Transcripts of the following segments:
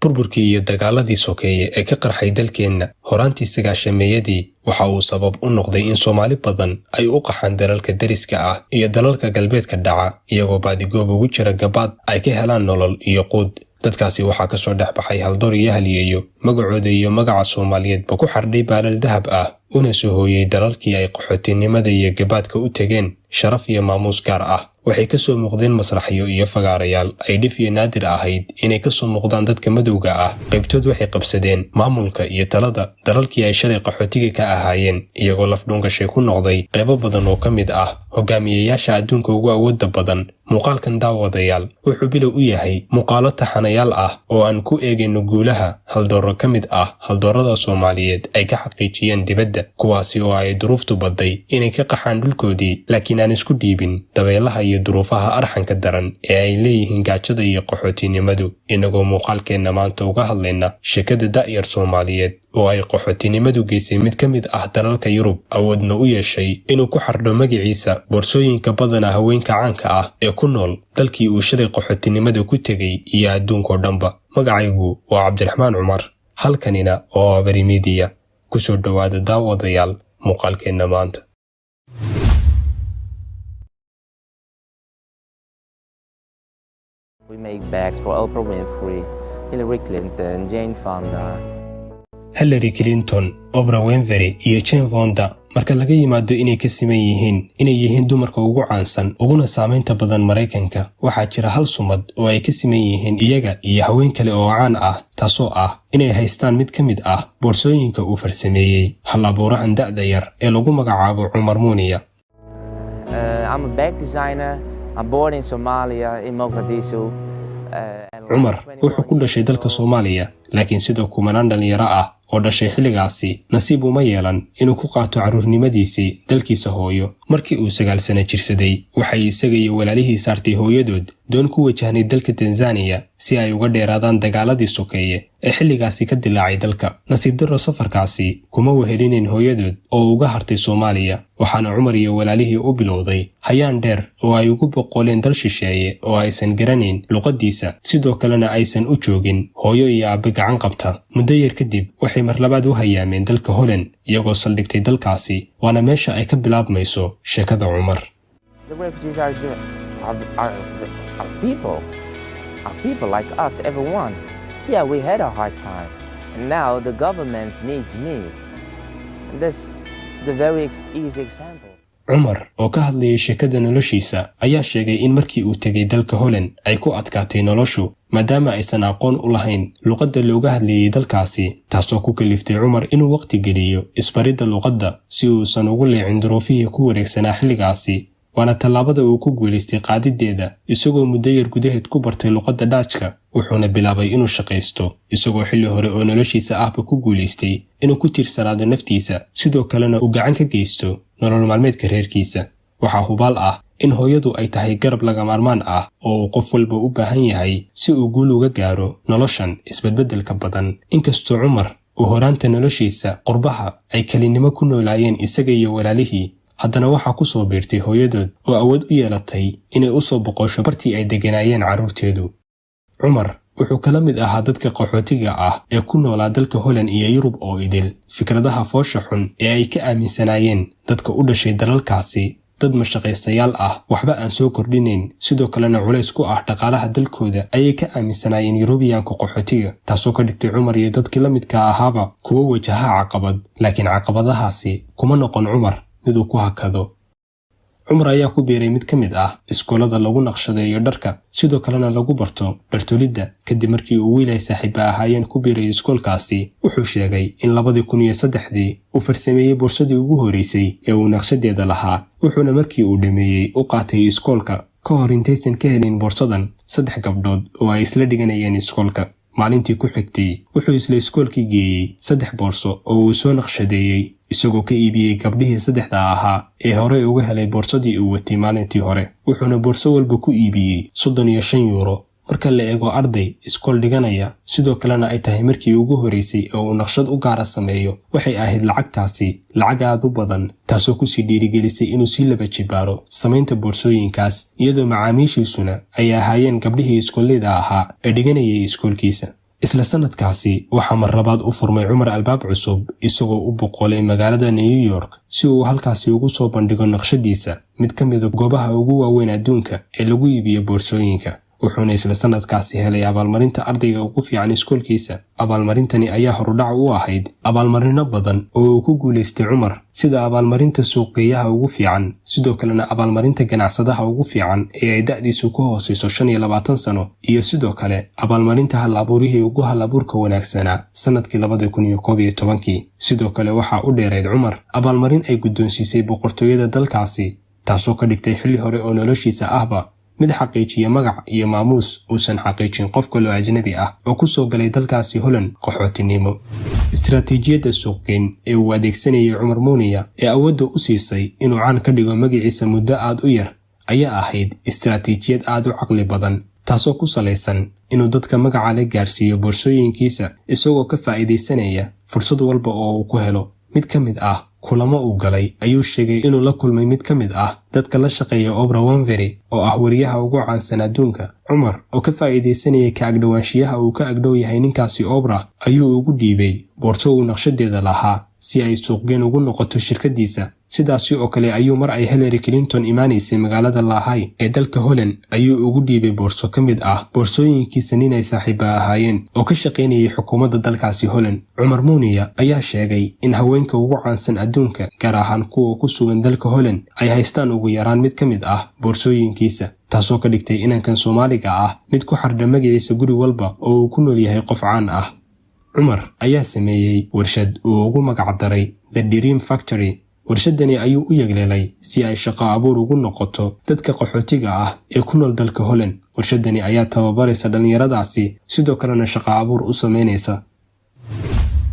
burburkii iyo dagaaladii sokeeye ee ka qarxay dalkeenna horaantii sagaashameeyadii waxa uu sabab u noqday in Soomaali badan ay u qaxaan dalalka dariska ah iyo dalalka galbeedka dhaca iyagoo baadigoob ugu jira gabaad ay ka helaan nolol iyo quud. dadkaasi waxaa ka soo dhex baxay haldoor iyo haliyeeyo magacooda iyo magaca Soomaaliyeedba ku xardhay baalal dahab ah una soo hooyay dalalkii ay qaxootinimada iyo gabaadka u tageen sharaf iyo maamuus gaar ah. waxay ka soo muuqdeen masraxyo iyo fagaarayaal ay dhif iyo naadir ahayd inay ka soo muuqdaan dadka madowga ah. qaybtood waxay qabsadeen maamulka iyo talada dalalkii ay shalay qaxootiga ka ahaayeen iyagoo lafdhuungashay ku noqday qaybo badan oo ka mid ah hogaamiyeyaasha adduunka ugu awoodda badan. muuqaalkan daawadayaal wuxuu bilow u yahay muuqaalo taxanayaal ah oo aan ku eegayno guulaha haldooro ka mid ah haldoorada Soomaaliyeed ay ka xaqiijiyeen dibadda, kuwaasi oo ay duruuftu badday inay ka qaxaan dhulkoodii laakiin aan isku dhiibin dabeelaha iyo duruufaha arxanka daran ee ay leeyihiin gaajada iyo qaxootinimadu. inagoo muuqaalkeenna maanta uga hadlayna sheekada da'yar Soomaaliyeed oo ay qaxootinimadu geysay mid ka mid ah dalalka Yurub, awoodna u yeeshay inuu ku xardho magaciisa boorsooyinka badana haweenka caanka ah ee ku nool dalkii uu shalay qaxootinimada ku tegay iyo adduunka oo dhanba. magacaygu waa Cabdiraxmaan Cumar, halkanina oo Bari Media. ku soo dhawaada daawadayaal muuqaalkeenna maanta. We make bags for Oprah Winfrey, Hillary Clinton, Jane Fonda. Hillary Clinton, Oprah Winfrey iyo Jane Fonda marka laga yimaado inay ka siman yihiin dumarka ugu caansan uguna saameynta badan Mareykanka, waxaa jira hal sumad oo ay ka siman yihiin iyaga iyo haween kale oo caan ah, taasoo ah inay haystaan mid ka mid ah boorsooyinka uu farsameeyey hal-abuurahan da'da yar ee lagu magacaabo Cumar Muuniya. I'm a bag designer. I'm born in Somalia, in Mogadishu. Cumar wuxuu ku dhashay dalka Soomaaliya, laakiin sidoo kumanaan dhalinyaro ah oo dhashay xilligaasi nasiib uma yeelan inuu ku qaato carruurnimadiisii dalkiisa hooyo. markii uu 9 sano jirsaday waxay isaga iyo walaalihii saartay hooyadood doon ku wajahnay dalka Tanzania si ay uga dheeraadaan dagaaladii sokeeye ee xilligaasi ka dilaacay dalka. nasiib darro safarkaasi kuma wehelinin hooyadood oo uga hartay Soomaaliya, waxaana Cumar iyo walaalihii u bilowday hayaan dheer oo ay ugu boqoleen dal shisheeye oo aysan garanayn luqadiisa, sidoo kalena aysan u joogin hooyo iyo aabe gacan qabta. muddo yar kadib waxay mar labaad u hayaameen dalka Holland iyagoo saldhigtay dalkaasi, waana meesha ay ka bilaabmayso sheekada Cumar. The refugees are people like us, everyone. Yeah, we had a hard time. And now the government needs me. And that's the very easy example. Cumar oo ka hadlayay sheekada noloshiisa ayaa sheegay in markii uu tegay dalka Holland ay ku adkaatay noloshu maadaama aysan aqoon u lahayn luqadda looga hadlayay dalkaasi, taasoo ku kaliftay Cumar inuu waqti geliyo isbaridda luqadda si uusan ugu leecin duruufihii ku wareegsanaa xilligaasi. waana tallaabada uu ku guuleystay qaadideeda isagoo muddo yar gudaheed ku bartay luqadda Dutch-ka, wuxuuna bilaabay inuu shaqaysto isagoo xilli hore oo noloshiisa ahba ku guuleystay inuu ku tiirsanaado naftiisa, sidoo kalena uu gacan ka geysto nolol maalmeedka reerkiisa. waxaa hubaal ah in hooyadu ay tahay garab laga maarmaan ah oo uu qof walba u baahan yahay si uu guul uga gaaro noloshan isbedbedelka badan. inkastoo Cumar uu horaanta noloshiisa qurbaha ay kelinimo ku noolaayeen isaga iyo walaalihii, haddana waxaa ku soo biirtay hooyadood oo awood u yeelatay inay u soo boqosho bartii ay degganaayeen carruurteedu. Cumar wuxuu kala mid ahaa dadka qaxootiga ah ee ku noolaa dalka Holland iyo Yurub oo idil fikradaha foosha xun ee ay ka aaminsanaayeen dadka u dhashay dalalkaasi, dad mashaqaystayaal ah waxba aan soo kordhinayn, sidoo kalena culays ku ah dhaqaalaha dalkooda ayay ka aaminsanaayeen Yurubiyaanka qaxootiga, taasoo ka dhigtay Cumar iyo dadkii la midka ahaaba kuwo wajaha caqabad. laakiin caqabadahaasi kuma noqon Cumar mid uu ku hakado. Cumar ayaa ku biiray mid ka mid ah iskoolada lagu naqshadeeyo dharka, sidoo kalena lagu barto dhartolidda. kadib markii uu wiilay saaxiiba ahaayeen ku biiray iskoolkaasi, wuxuu sheegay in 2003 uu farsameeyey boorsadii ugu horeysay ee uu naqshadeeda lahaa, wuxuuna markii uu dhameeyey u qaatay iskoolka ka hor intaysan ka helin boorsadan 3 gabdhood oo ay isla dhiganayeen iskoolka. maalintii ku xigtay wuxuu isla iskoolkii geeyey 3 boorso oo uu soo naqshadeeyey, isagoo ka iibiyey gabdhihii 3 ahaa ee hore uga helay boorsadii uu watay maalintii hore, wuxuuna boorso walba ku iibiyey 35 euro. marka la eego arday iskool dhiganaya, sidoo kalena ay tahay markii ugu horeysay oo uu naqshad u gaara sameeyo, waxay ahayd lacagtaasi lacag aad u badan, taasoo ku sii dhiirigelisay inuu sii laba jibaaro samaynta boorsooyinkaas, iyadoo macaamiishiisuna ay ahaayeen gabdhihii iskoolada ahaa ee dhiganayay iskoolkiisa. isla sanadkaasi waxaa mar labaad u furmay Cumar albaab cusub isagoo u boqolay magaalada New York si uu halkaasi ugu soo bandhigo naqshadiisa mid ka mid ah goobaha ugu waaweyn adduunka ee lagu iibiyo boorsooyinka wuxuuna isla sanadkaasi helay abaalmarinta ardayga ugu fiican iskuulkiisa abaalmarintani ayaa horudhac u ahayd abaalmarino badan oo uu ku guuleystay Cumar sida abaalmarinta suuqgeeyaha ugu fiican sidoo kalena abaalmarinta ganacsadaha ugu fiican ee ay da'diisu ku hooseyso 25 sano iyo sidoo kale abaalmarinta hal-abuurihii ugu hal-abuurka wanaagsanaa sanadkii 2011 sidoo kale waxaa u dheerayd Cumar abaalmarin ay guddoonsiisay boqortooyada dalkaasi taasoo ka dhigtay xilli hore oo noloshiisa ahba mid xaqiijiya magac iyo maamuus uusan xaqiijin qof kale oo ajnabi ah oo ku soo galay dalkaasi Holland qaxootinimo istiraatiijiyadda suuqgeyn ee uu adeegsanayay Cumar Muuniya ee awoodda u siisay inuu caan ka dhigo magaciisa muddo aad u yar ayaa ahayd istiraatiijiyad aad u caqli badan taasoo ku salaysan inuu dadka magaca la gaarsiiyo boorsooyinkiisa isagoo ka faa'iideysanaya fursad walba oo uu ku helo mid ka mid ah kulamo uu galay ayuu sheegay inuu la kulmay mid ka mid ah dadka la shaqeeya Oprah Winfrey oo ah wariyaha ugu caansan adduunka Cumar oo ka faa'iideysanaya ka agdhawaanshiyaha uu ka agdhow yahay ninkaasi Oprah ayuu ugu dhiibay boorso uu naqshadeeda lahaa si ay suuqgeyn ugu noqoto shirkadiisa sidaasi oo kale ayuu mar ay Hillary Clinton imaanaysay magaalada Lahay ee dalka Holland ayuu ugu dhiibay boorso ka mid ah boorsooyinkiisa nin ay saaxiibo ahaayeen oo ka shaqeynayay xukuumadda dalkaasi Holland Cumar Muuniya ayaa sheegay in haweenka ugu caansan adduunka gaar ahaan kuwa ku sugan dalka Holland ay haystaan ugu yaraan mid ka mid ah boorsooyinkiisa taasoo ka dhigtay inankan Soomaaliga ah mid ku xardha magaciisa guri walba oo uu ku nool yahay qof caan ah Cumar ayaa sameeyay warshad uu ugu magac daray The Dream Factory warshadani ayuu u yagleelay si ay shaqo abuur ugu noqoto dadka qaxootiga ah ee ku nool dalka Holland warshadani ayaa tababaraysa dhalinyaradaasi sidoo kalena shaqo abuur u sameynaysa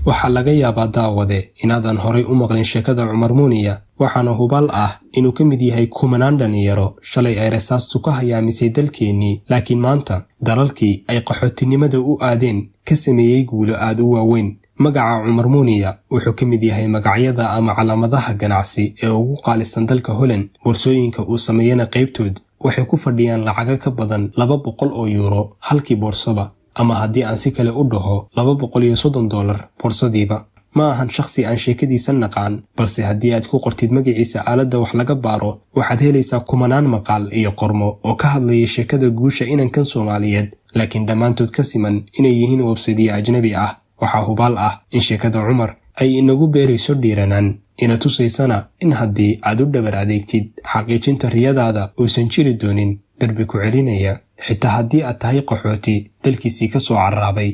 waxaa laga yaabaa daawade inaadan horay u maqlin sheekada Cumar Muuniya waxaana hubaal ah inuu ka mid yahay kumanaan dhalinyaro shalay ay rasaastu ka hayaamisay dalkeenii laakiin maanta dalalkii ay qaxootinimada u aadeen ka sameeyay guulo aad u waaweyn magaca Cumar Muuniya wuxuu ka mid yahay magacyada ama calaamadaha ganacsi ee ugu qaalisan dalka Holland boorsooyinka uu sameeyana qaybtood waxay ku fadhiyaan lacaga ka badan 200 oo euro halkii boorsaba ama haddii aan si kale u dhaho $230 boorsadiiba ma ahan shakhsi aan sheekadiisa naqaan balse haddii aad ku qortid magaciisa aaladda wax laga baaro waxaad helaysaa kumanaan maqaal iyo qormo oo ka hadlaya sheekada guusha inankan Soomaaliyeed laakiin dhammaantood ka siman inay yihiin website ajnabi ah waxaa hubaal ah in sheekada Cumar ay inagu beerayso dhiiranaan ina tusaysana in haddii aad u dhabar adeegtid xaqiijinta riyadaada uusan jiri doonin darbi ku celinaya xitaa haddii aad tahay qaxooti dalkiisii ka soo carraabay